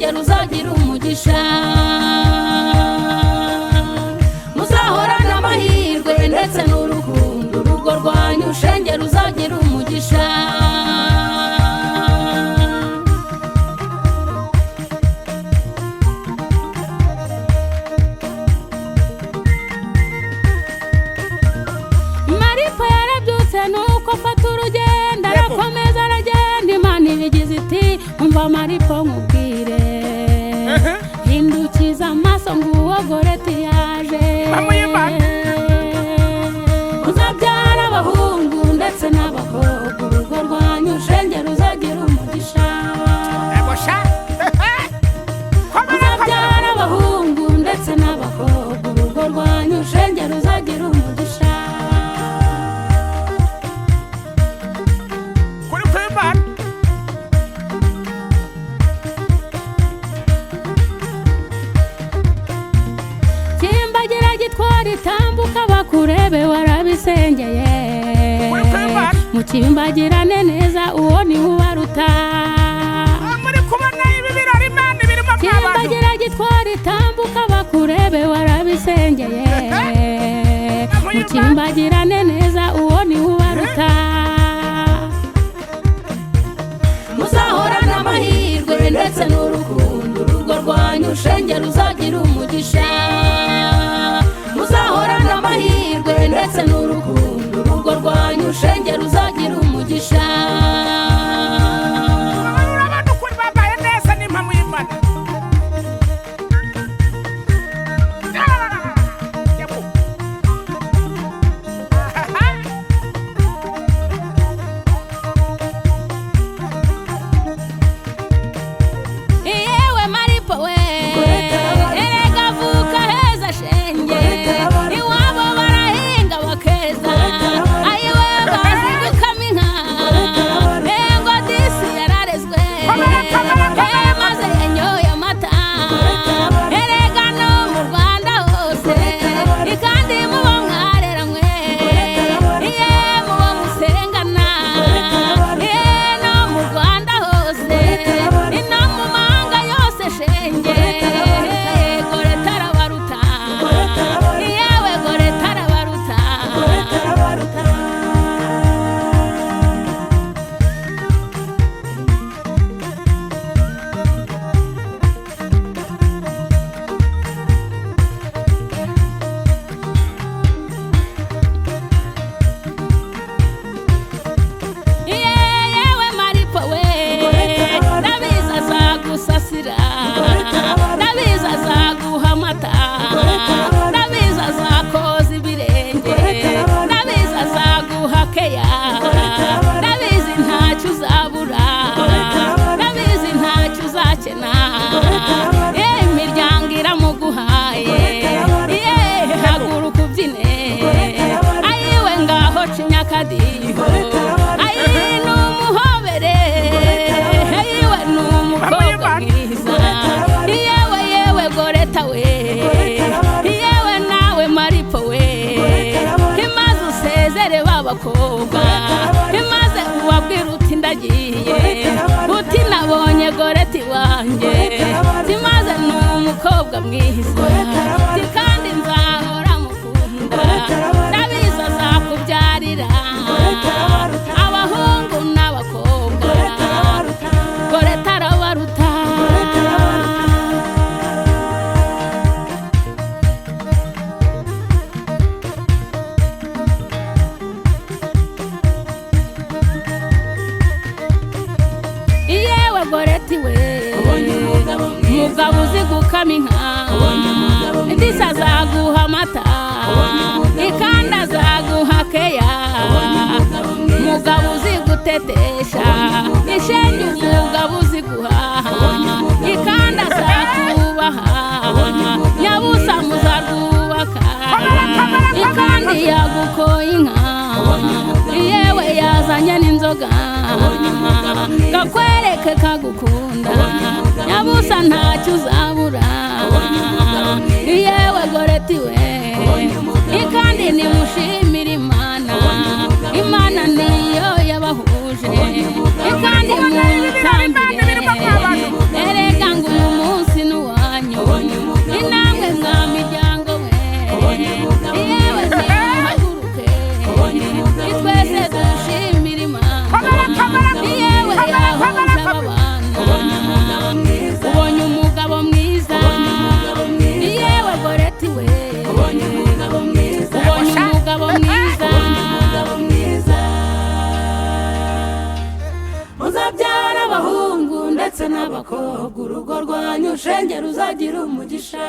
shenge ruzagira umugisha muzahorana amahirwe ndetse n'urukundo urugo rwanyu shenge ruzagira umugisha Maripo yarabyutse nuko afata urugendo arakomeza aragenda Imana ibigize iti umva Maripo nkubwire hindukiza amaso nguwo Goreti yaje uzabyara abahungu ndetse n'abakobwa urugo rwanyu shenge ruzagira umugisha uzabyara abahungu ndetse n'abakobwa urugo rwanyu shenge ruzagira umugisha tambuka bakurebe warabisengeye mukimbagirane neza uwo ni ubaruta muri kubona ibi birori Imana birimo abantu kimbagira gitwari tambuka bakurebe warabisengeye mukimbagirane neza uwo ni ubaruta muzahorana amahirwe ndetse n'urukundo urugo rwanyu shenge ruzagira umugisha muzahorana amahirwe ndetse n'urukundo urugo rwanyu shenge ruzagira umugisha urabona ukuri babaye neza n'impamo y'Imana yewe Maripo we erega vuka heza shenge imiryango iramuguhaye haguruka ubyine ayiwe ngaho cinyakadiho ayi n'umuhobere ayiwe n'umukobwa mwiza yewe Goreta we yewe nawe Maripo we imaze usezere babakobwa imaze ubabwira uti ndagiye uti nabonye Goreti wanjye timaze n'umukobwa mwiza kandi nzahora mukunda ndabizi azakubyarira abahungu n'abakobwa Goreta arabaruta yewe Goreti we mugabo uzi gukama inka ndetse azaguha amata ikanda azaguha keya mugabo uzi gutetesha ishenge umugabo uzi guhaha ikanda azakubaha nyabusa muzarwubaka ikandi yagukoye inka yewe yazanye n'inzoga gakwereke kagukunda nyabusa ntacyo uzabura yewe Goreti we ikandi nimushimire Imana niyo yabahuje ikandi mutambire erega ngo bakobwa urugo rwanyu shenge ruzagira umugisha